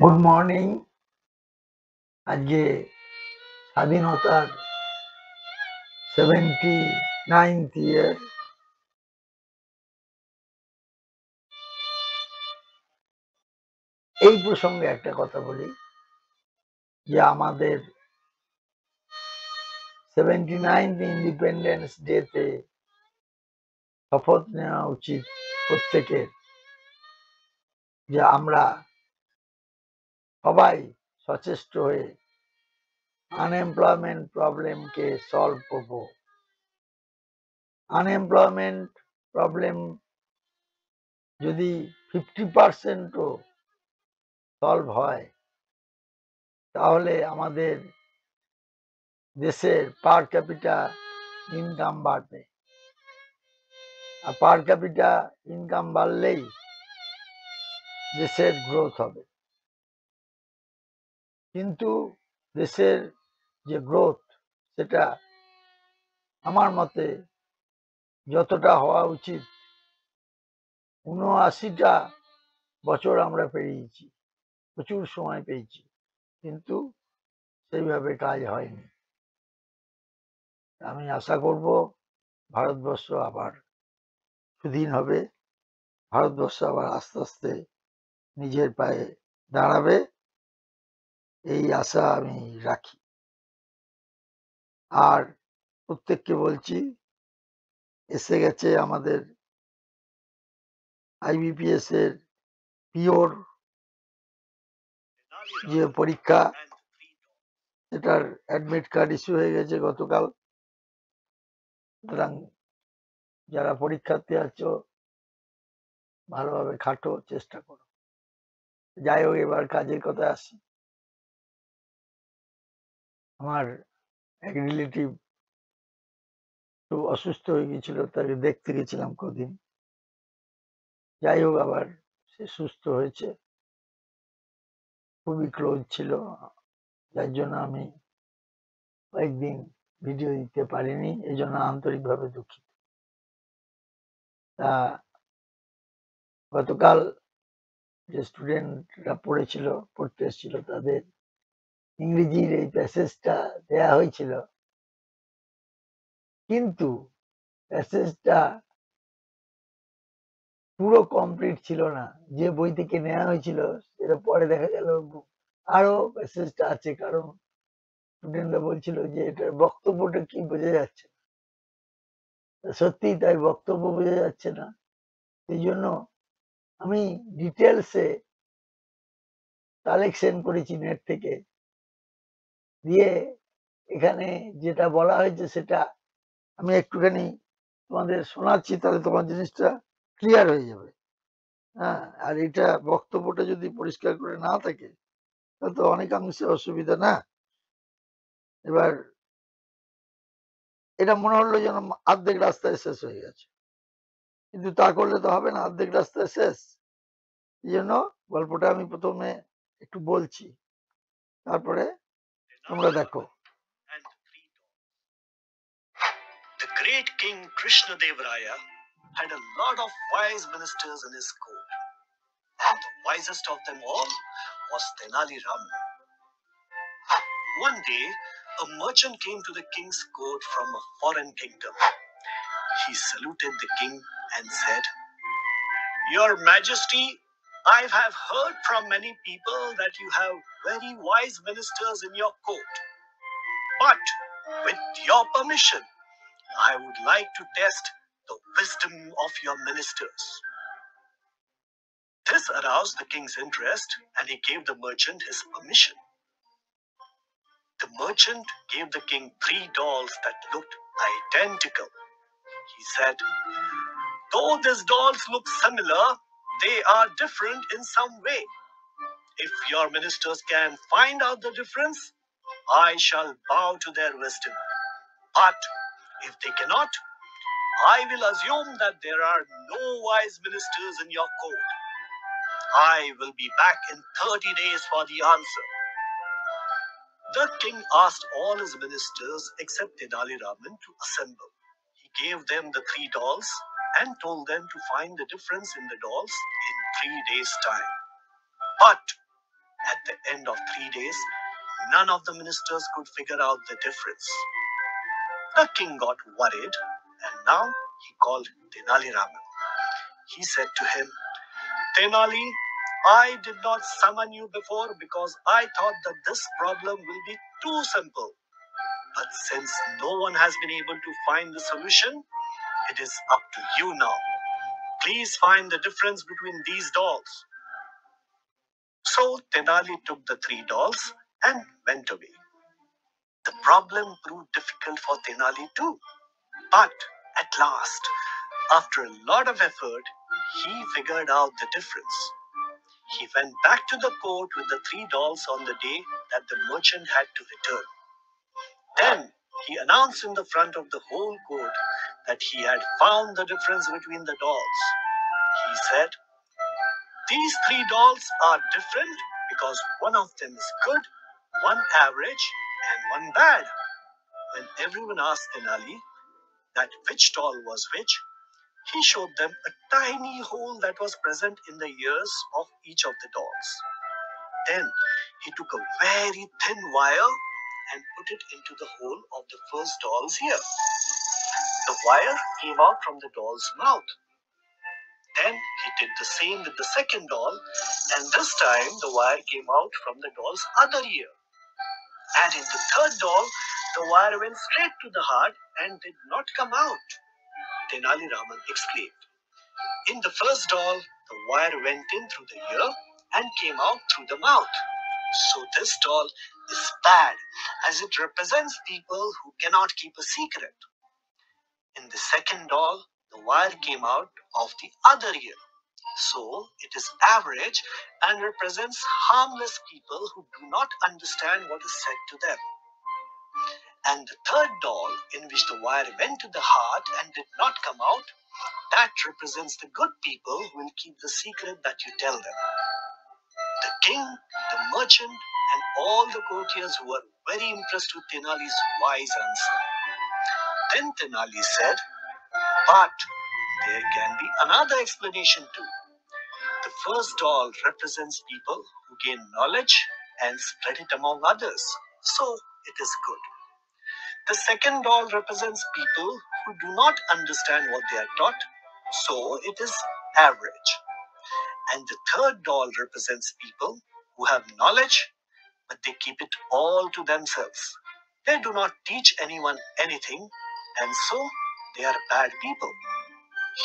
Good morning. আজকে স্বাধীনতার 79th ইয়ার। এই প্রসঙ্গে একটা কথা বলি যে আমাদের 79th ইন্ডিপেন্ডেন্স ডেতে শপথ নেওয়া উচিত প্রত্যেকের, যে আমরা সবাই সচেষ্ট হয়ে আনএমপ্লয়মেন্ট প্রবলেমকে সলভ করব। আনএমপ্লয়মেন্ট প্রবলেম যদি 50%ও সলভ হয়, তাহলে আমাদের দেশের পার ক্যাপিটা ইনকাম বাড়বে। আর পার ক্যাপিটা ইনকাম বাড়লেই দেশের গ্রোথ হবে। কিন্তু দেশের যে গ্রোথ, সেটা আমার মতে যতটা হওয়া উচিত, ৭৯টা বছর আমরা পেরিয়েছি, প্রচুর সময় পেয়েছি, কিন্তু সেইভাবে কাজ হয়নি। আমি আশা করব ভারতবর্ষ আবার সুদিন হবে, ভারতবর্ষ আবার আস্তে আস্তে নিজের পায়ে দাঁড়াবে, এই আশা আমি রাখি। আর প্রত্যেককে বলছি, এসে গেছে আমাদের আইবিপিএস এর পিওর যে পরীক্ষা, এটার অ্যাডমিট কার্ড ইস্যু হয়ে গেছে গতকাল। সুতরাং যারা পরীক্ষার্থী আছো, ভালোভাবে খাটো, চেষ্টা করো। যাই হোক, এবার কাজের কথা আসি। আমার এক রিলেটিভ খুব অসুস্থ হয়ে গেছিল, তাকে দেখতে গেছিলাম কদিন। যাই হোক, আবার সে সুস্থ হয়েছে, খুবই ক্লোজ ছিল, যার জন্য আমি কয়েকদিন ভিডিও দিতে পারিনি, এই জন্য আন্তরিকভাবে দুঃখিত। তা গতকাল যে স্টুডেন্টরা পড়তে এসেছিল, তাদের ইংরেজির এই প্যাসেজটা দেয়া হয়েছিল, কিন্তু প্যাসেজটা পুরো কমপ্লিট ছিল না। যে বই থেকে নেওয়া হয়েছিল সেটা পরে দেখা গেল আরো প্যাসেজটা আছে, কারণ স্টুডেন্টরা বলছিল যে এটার বক্তব্যটা কি বোঝা যাচ্ছে না। সত্যি তাই, বক্তব্য বোঝা যাচ্ছে না। সেই জন্য আমি ডিটেলসে কালেকশন করেছি নেট থেকে, দিয়ে এখানে যেটা বলা হয়েছে সেটা আমি একটুখানি তোমাদের শোনাচ্ছি, তাহলে তোমার জিনিসটা ক্লিয়ার হয়ে যাবে। হ্যাঁ, আর এটা বক্তব্যটা যদি পরিষ্কার করে না থাকে, তাহলে তো অনেকাংশে অসুবিধা না। এবার এটা মনে হলো যেন অর্ধেক রাস্তায় শেষ হয়ে গেছে, কিন্তু তা করলে তো হবে না, অর্ধেক রাস্তায় শেষ। এই জন্য গল্পটা আমি প্রথমে একটু বলছি, তারপরে তোমরা দেখো। The great king Krishna Dev Raya had a lot of wise ministers in his court, and the wisest of them all was Tenali Raman. One day, a merchant came to the king's court from a foreign kingdom. He saluted the king and said, "Your Majesty, I have heard from many people that you have very wise ministers in your court. But with your permission, I would like to test the wisdom of your ministers." This aroused the king's interest, and he gave the merchant his permission. The merchant gave the king 3 dolls that looked identical. He said, "Though these dolls look similar, they are different in some way. If your ministers can find out the difference, I shall bow to their wisdom. But if they cannot, I will assume that there are no wise ministers in your court. I will be back in 30 days for the answer." The king asked all his ministers except Tenali Raman to assemble. He gave them the 3 dolls and told them to find the difference in the dolls in 3 days' time. But At the end of 3 days, none of the ministers could figure out the difference. The king got worried, and now he called Tenali Raman. He said to him, Tenali, I did not summon you before because I thought that this problem will be too simple. But since no one has been able to find the solution, it is up to you now. Please find the difference between these dolls. So Tenali took the 3 dolls and went away. The problem proved difficult for Tenali too. But at last, after a lot of effort, he figured out the difference. He went back to the court with the 3 dolls on the day that the merchant had to return. Then he announced in the front of the whole court that he had found the difference between the dolls. He said, These 3 dolls are different because one of them is good, one average, and one bad. When everyone asked Tenali that which doll was which, he showed them a tiny hole that was present in the ears of each of the dolls. Then he took a very thin wire and put it into the hole of the first doll's ear. The wire came out from the doll's mouth. Then he did the same with the second doll, and this time the wire came out from the doll's other ear. And in the third doll, the wire went straight to the heart and did not come out. Tenali Raman exclaimed. In the first doll, the wire went in through the ear and came out through the mouth. So this doll is bad, as it represents people who cannot keep a secret. In the second doll, the wire came out of the other ear. So it is average and represents harmless people who do not understand what is said to them. And the third doll, in which the wire went to the heart and did not come out, that represents the good people who will keep the secret that you tell them. The king, the merchant, and all the courtiers were very impressed with Tenali's wise answer. Then Tenali said, But there can be another explanation too. The first doll represents people who gain knowledge and spread it among others, so it is good. The second doll represents people who do not understand what they are taught, so it is average. And the third doll represents people who have knowledge, but they keep it all to themselves. They do not teach anyone anything, and so they are bad people.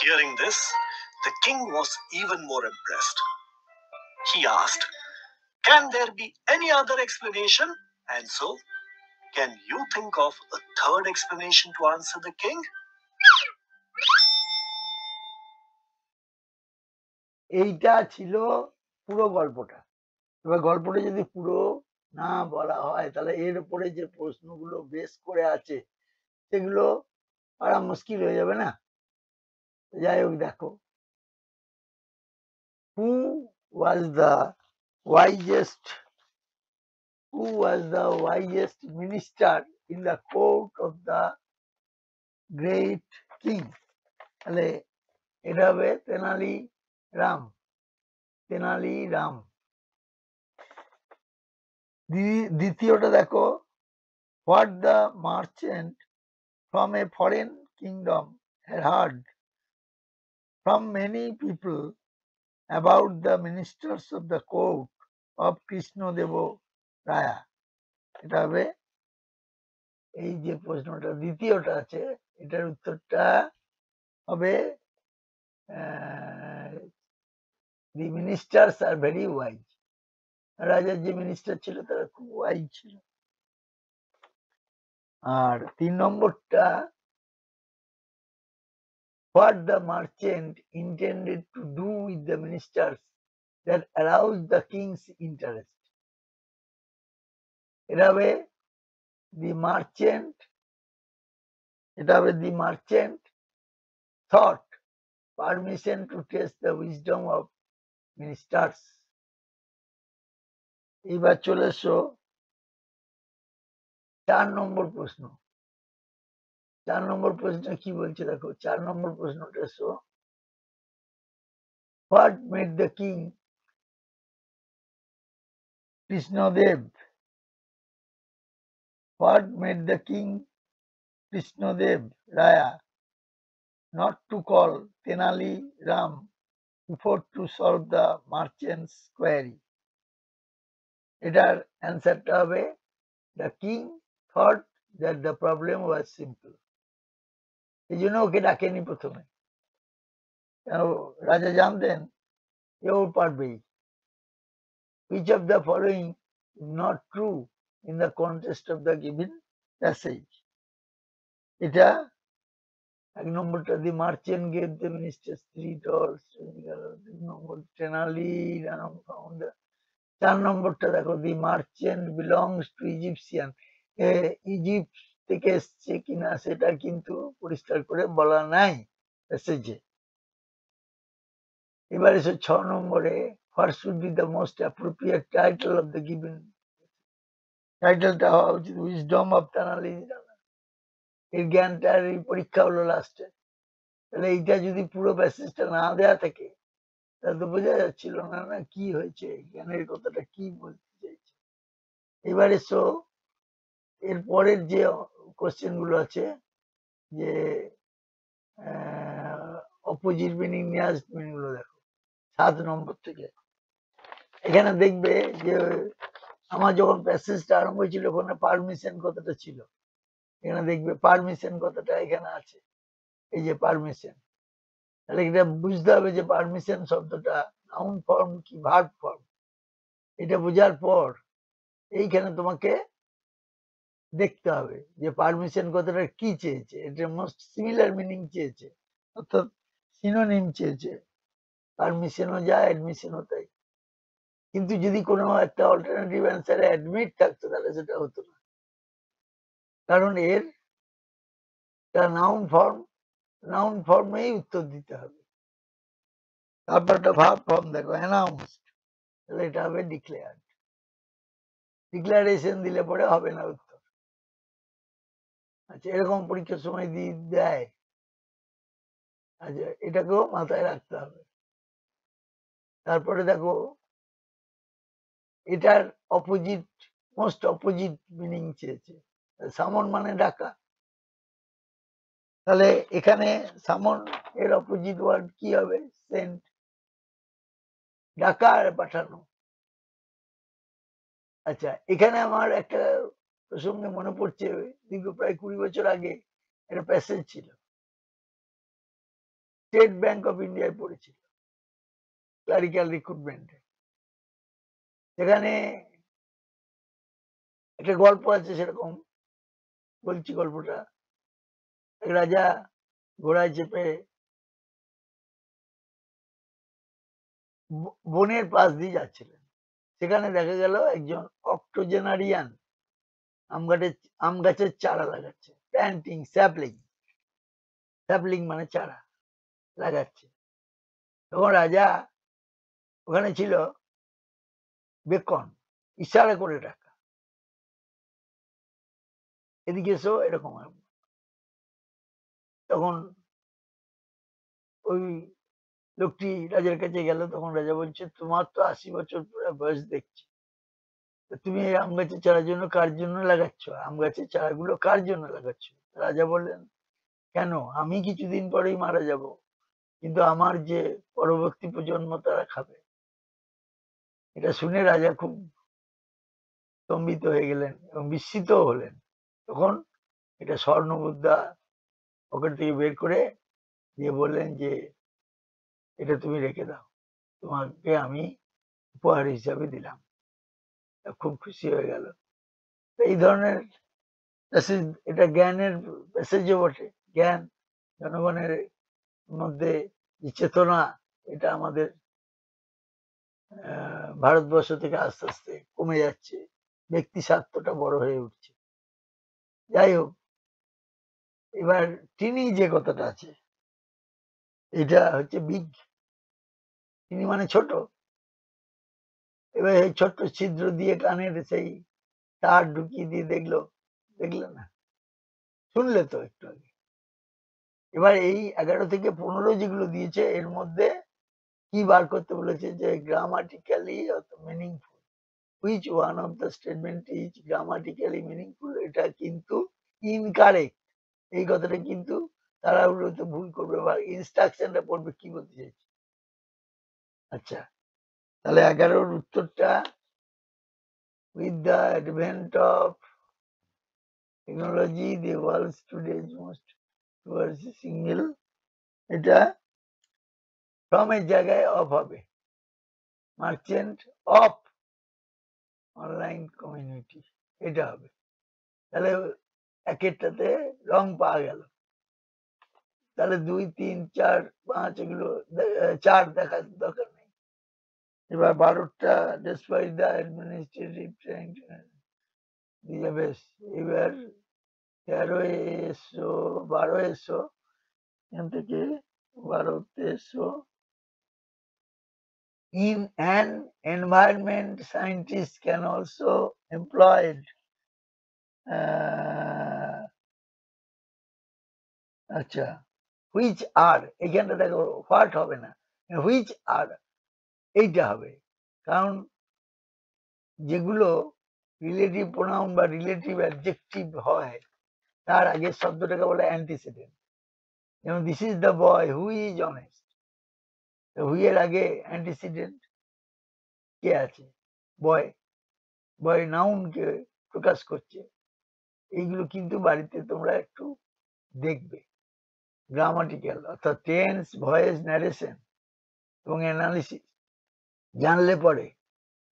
Hearing this, the king was even more impressed. He asked, Can there be any other explanation? And so, can you think of a third explanation to answer the king? এইটা ছিল পুরো গল্পটা। এবার গল্পটা যদি পুরো না বলা হয় তাহলে এর উপরে যে প্রশ্নগুলো বেস করে আছে সেগুলো পারা মুশকিল হয়ে যাবে না? যাই হোক, দেখো, who was the wisest minister in the court of the great king? তাহলে এটা হবে তেনালি রাম। দ্বিতীয়টা দেখো, what the merchant from a foreign kingdom had heard from many people about the ministers of the court of Krishnadeva Raya. এটা হবে এই যে প্রশ্নটা দ্বিতীয়টা আছে, এটার উত্তরটা হবে the ministers are very wise. রাজার যে মিনিস্টার ছিল তারা খুব ওয়াইজ ছিল। আর 3 নম্বরটা, what the merchant intended to do with the ministers that aroused the king's interest. এটা হবে the merchant thought permission to test the wisdom of ministers. এবার চলে এসো 4 নম্বর প্রশ্ন। 4 নম্বর প্রশ্ন কি বলছে দেখো, 4 নম্বর প্রশ্নটা এসো, what made the king Krishnadev. What made the king Krishnadev Raya not to call Tenali Ram before to solve the merchant's query? এটার অ্যান্সারটা হবে the king thought that the problem was simple. এই জন্য ওকে ডাকেনি প্রথমে, রাজা জানতেন যে ও পারবেই। Which of the following is not true in the context of the given passage? এটা এক নম্বরটা, the merchant gave the minister $3. 2 number, Tenali Ram found the 4 নম্বরটা দেখো, the merchant belongs to Egyptian. Egypt থেকে এসছে কিনা সেটা কিন্তু পরিষ্কার করে বলা নাই প্যাসেজে। এবার এসে 6 নম্বরে, what should be the most appropriate title of the given? টাইটেলটা হওয়া উচিত উইজডম অফ তেনালি রানা। এর জ্ঞানটার পরীক্ষা হলো লাস্টে। তাহলে এইটা যদি পুরো প্যাসেজটা না দেয়া থাকে তাহলে তো বোঝা যাচ্ছিল না না কি হয়েছে, জ্ঞানের কথাটা কি বলতে চাইছে। এবার এসো এর পরের যে কোশ্চেন গুলো আছে, যে অপোজিট মিনিং নিয়ারেস্ট মিনিং গুলো দেখো 7 নম্বর থেকে। এখানে দেখবে যে আমার যখন প্যাসেজটা আরম্ভ হয়েছিল ওখানে পারমিশন কথাটা ছিল, এখানে দেখবে পারমিশন কথাটা এখানে আছে, এই যে পারমিশন। তাহলে এটা বুঝতে হবে যে পারমিশন শব্দটা নাউন ফর্ম কি ভার্ব ফর্ম। এটা বোঝার পর এইখানে তোমাকে দেখতে হবে যে পারমিশন কথাটা কি চেয়েছে। এটা মোস্ট সিমিলার মিনিং চেয়েছে, অর্থাৎ সিনোনিম চেয়েছে, পারমিশনও যা অ্যাডমিশনও তাই। কিন্তু যদি কোনো একটা অল্টারনেটিভ অ্যান্সারে অ্যাডমিট থাকতো তাহলে সেটা হতো না, কারণ এর নাউন ফর্মেই উত্তর দিতে হবে। তারপর একটা ভার্ব ফর্ম দেখো, অ্যানাউন্সড, তাহলে এটা হবে ডিক্লেয়ার্ড। ডিক্লারেশন দিলে পরে হবে না উত্তর। আচ্ছা, এরকম পরীক্ষার সময় দেয়। আচ্ছা, এটাকেও মাথায় রাখতে হবে। তারপরে দেখো এটার অপোজিট, মোস্ট অপোজিট মিনিং চেয়েছে। সামন মানে ডাকা, তাহলে এখানে সামন এর অপোজিট ওয়ার্ড কি হবে? সেন্ড, ডাকা আর পাঠানো। আচ্ছা, এখানে আমার একটা প্রসঙ্গে মনে পড়ছে, দীর্ঘ প্রায় 20 বছর আগে একটা প্যাসেজ ছিল, স্টেট ব্যাংক অফ ইন্ডিয়ায় পড়েছিল, ক্লারিক্যাল রিক্রুটমেন্টে। সেখানে একটা গল্প আছে, সেরকম বলছি গল্পটা। এক রাজা ঘোড়ায় চেপে বনের পাশ দিয়ে যাচ্ছিলেন। সেখানে দেখা গেল একজন অক্টোজেনারিয়ান আম গাছের চারা লাগাচ্ছে, প্ল্যান্টিং স্যাপলিং, স্যাপলিং মানে চারা লাগাচ্ছে। তখন রাজা, ওখানে ছিল বেকন, ইশারা করে ডাকা, এদিকে এসো, এরকম। তখন ওই লোকটি রাজার কাছে গেল। তখন রাজা বলছে, তোমার তো 80 বছর পুরো বয়স দেখছি, তুমি এই আম গাছের চারার জন্য কার জন্য লাগাচ্ছ? আম গাছের চারাগুলো কার জন্য লাগাচ্ছ? রাজা বললেন, কেন, আমি কিছুদিন পরেই মারা যাব, কিন্তু আমার যে পরবর্তী প্রজন্ম তারা খাবে। এটা শুনে রাজা খুব স্তম্ভিত হয়ে গেলেন এবং বিস্মিত হলেন। তখন এটা স্বর্ণ মুদ্রা পকেট থেকে বের করে দিয়ে বললেন যে এটা তুমি রেখে দাও, তোমাকে আমি উপহার হিসাবে দিলাম। খুব খুশি হয়ে গেল। এই ধরনের প্যাসেজ, এটা জ্ঞানের প্যাসেজও বটে। জ্ঞান, জনগণের মধ্যে যে চেতনা, এটা আমাদের ভারতবর্ষ থেকে আস্তে আস্তে কমে যাচ্ছে, ব্যক্তি স্বার্থটা বড় হয়ে উঠছে। যাই হোক, এবার তিনি যে কথাটা আছে, এটা হচ্ছে বিগ, তিনি মানে ছোট। এবার এই ছোট্ট ছিদ্র দিয়ে কানের সেই তার ঢুকিয়ে দিয়ে দেখলে না, শুনলে তো একটু আগে। এবার এই 11 থেকে 15 যেগুলো দিয়েছে, এর মধ্যে কি বার করতে বলেছে? যে grammatically meaningful, which one of the statement is grammatically meaningful, এটা কিন্তু ইনকারেক্ট। এই কথাটা কিন্তু তারা হয়তো ভুল করবে বা ইনস্ট্রাকশনটা পড়বে কি বলতে চাইছে। আচ্ছা, তাহলে 11 উত্তরটা, with the advent of technology the world today most towards a single, এটা from এর জায়গায় অফ হবে, মার্চেন্ট অফ অনলাইন কমিউনিটি, এটা হবে। তাহলে একেরটাতে রং পাওয়া গেল। তাহলে 2, 3, 4, 5 এগুলো 4 দেখার দরকার নেই। এবার 12টা, despite the administrative database, এবার 13 এসো, 12 এসো, এখান থেকে 12তে এসো। In an environment, scientists can also employed আচ্ছা, হুইচ আর, এখানটা দেখো হোয়াট হবে না, হুইচ আর এইটা হবে। কারণ যেগুলো রিলেটিভ প্রোনাউন বা রিলেটিভ অ্যাডজেক্টিভ হয় তার আগের শব্দটাকে বলে অ্যান্টিসিডেন্ট। যেমন this is the boy who is honest, হুই এর আগে অ্যান্টিসিডেন্ট কে আছে? বয়। বয় নাউনকে প্রকাশ করছে। এইগুলো কিন্তু বাড়িতে তোমরা একটু দেখবে। গ্রামাটিক্যাল অর্থাৎ টেন্স, ভয়েস, ন্যারেশন এবং অ্যানালিসিস জানলে পরে,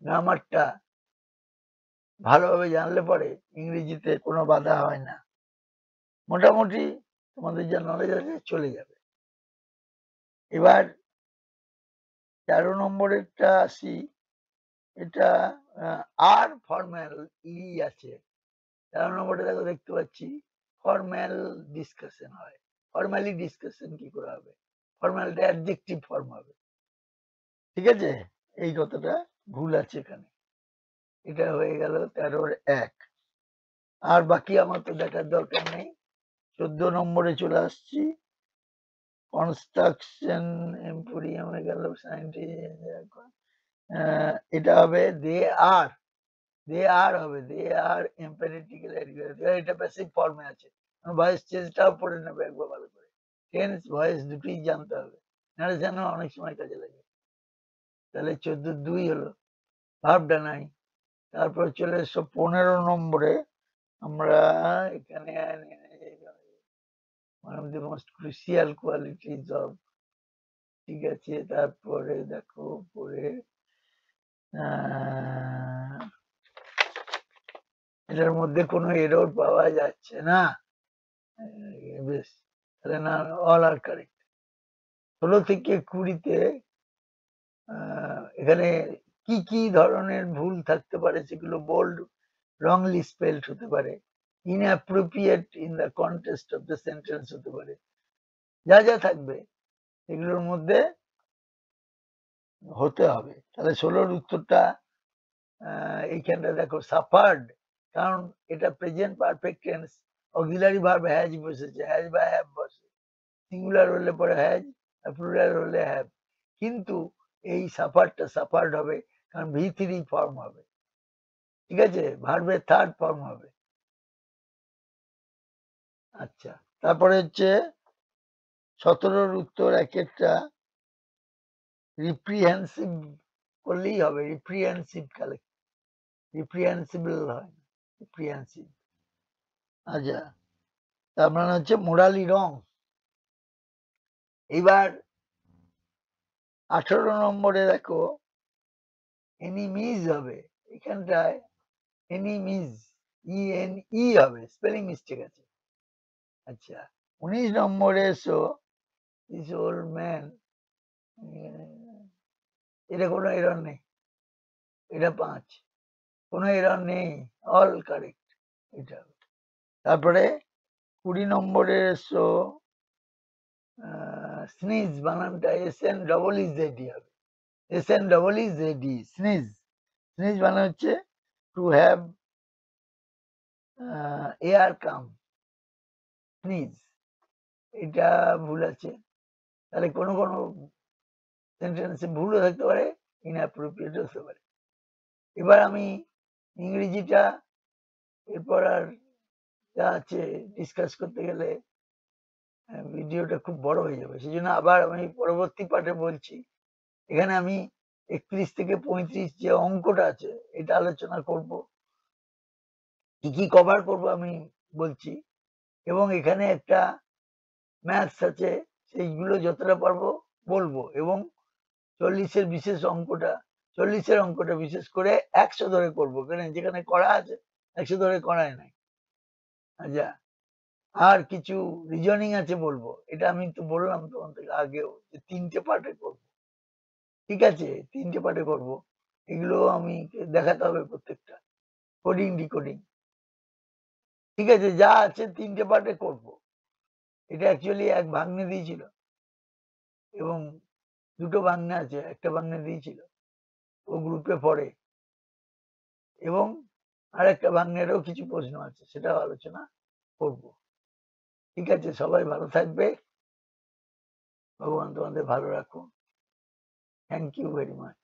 গ্রামারটা ভালোভাবে জানলে পরে ইংরেজিতে কোনো বাধা হয় না, মোটামুটি তোমাদের যা নলেজ আছে চলে যাবে। এবার 13 নম্বরেরটা আসি, এটা আর ফর্মাল ই আছে। 13 নম্বরে দেখো দেখতে পাচ্ছি ফর্মাল ডিসকাশন হয়। ফর্মালি ডিসকাশন কি করে হবে? ফর্মালটা অ্যাডজেক্টিভ ফর্ম হবে, ঠিক আছে? এই কথাটা ভুল আছে এখানে। এটা হয়ে গেল 13-এর 1। আর বাকি আমার তো দেখার দরকার নেই। 14 নম্বরে চলে আসছি, কনস্ট্রাকশন এম্পোরিয়ামে গেল, সায়েন্টিস্ট, এটা হবে দে আর, দে আর হবে, দে আর এম্পেরেটিক্যাল, এটা প্যাসিভ ফর্মে আছে। ভয়েস চেঞ্জটাও পড়ে নেবে একবার ভালো করে, টেন্স ভয়েস দুটোই জানতে হবে, নারেশনও অনেক সময় কাজে লাগে। তাহলে 14-2 হলো, ভাবটা নাই। তারপর চলে এসো 15 নম্বরে, আমরা এখানে one of the most crucial qualities of, ঠিক আছে? তারপরে দেখো পরে এটার মধ্যে কোনো এরর পাওয়া যাচ্ছে না, বেশ, তাহলে না, অল আর কারেক্ট। 16 থেকে 20-তে এখানে কি কি ধরনের ভুল থাকতে পারে সেগুলো বোল্ড, wrongly spelled হতে পারে, inappropriate in the context of the sentence হতে পারে, যা যা থাকবে এগুলোর মধ্যে হতে হবে। তাহলে 16-র উত্তরটা এইখানটা দেখো সাফার্ড, কারণ এটা present perfect tense, auxiliary verb has বসেছে, হ্যাজ বা হ্যাভ বসে, সিঙ্গুলার হলে পরে হ্যাজ, আর প্লুরাল হলে হ্যাভ, কিন্তু এই সাফারটা সাফার্ড হবে কারণ V3 ফর্ম হবে, ঠিক আছে? ভার্বের থার্ড ফর্ম হবে। আচ্ছা, তারপরে হচ্ছে 17-র উত্তর, একেরটা রিপ্রিহেন্সিভ করলেই হবে, রিপ্রিহেন্সিভ কালেক্ট, রিপ্রিহেন্সিবল হয়, রিপ্রিহেন্সিভ। আচ্ছা, তার মানে হচ্ছে মোরালি রং। এবার 18 নম্বরে দেখো এনিমিজ হবে, এখানটায় এনিমিজ ই হবে, স্পেলিং মিস্টেক আছে। আচ্ছা, 19 নম্বরে এসো, দিস ওল্ড ম্যান, এটা কোনো এরর নেই, এটা 5, কোনো এরর নেই, অল কারেক্ট এটা। তারপরে 20 নম্বরে এসো, স্নিজ বানানটা SN-EEZ হবে, SN-EEZ, স্নিজ। স্নিজ মানে হচ্ছে to have air come, sneeze, এটা ভুল আছে। তাহলে কোনো কোনো সেন্টেন্সে ভুলও থাকতে পারে, ইনঅ্যাপ্রোপ্রিয়েট হতে পারে। এবার আমি ইংরেজিটা এরপর আর যা আছে ডিসকাস করতে গেলে ভিডিওটা খুব বড় হয়ে যাবে, সেই জন্য আবার আমি পরবর্তী পার্টে বলছি। এখানে আমি 31 থেকে 35 যে অঙ্কটা আছে এটা আলোচনা করব, কি কি কভার করব আমি বলছি, এবং এখানে একটা ম্যাথস আছে, সেইগুলো যতটা পারবো বলবো, এবং 40-এর বিশেষ অঙ্কটা, 40-এর অঙ্কটা বিশেষ করে 100 ধরে করবো, কারণ যেখানে করা আছে 100 ধরে করায় নাই। আচ্ছা, আর কিছু রিজনিং আছে বলবো, এটা আমি তো বললাম তোমাদের আগেও যে 3টে পার্টে করবো, ঠিক আছে? 3টে পার্টে করবো, এগুলো আমি দেখাতে হবে প্রত্যেকটা, কোডিং ডিকোডিং, ঠিক আছে? যা আছে 3টে পার্টে করবো। এটা অ্যাকচুয়ালি এক ভাগ্নে দিয়েছিল, এবং 2টো ভাগ্নে আছে, একটা ভাগ্নে দিয়েছিল, ও গ্রুপে পড়ে, এবং আরেকটা ভাগ্নেরও কিছু প্রশ্ন আছে, সেটাও আলোচনা করব। ঠিক আছে, সবাই ভালো থাকবে, ভগবান তোমাদের ভালো রাখুন। Thank you very much.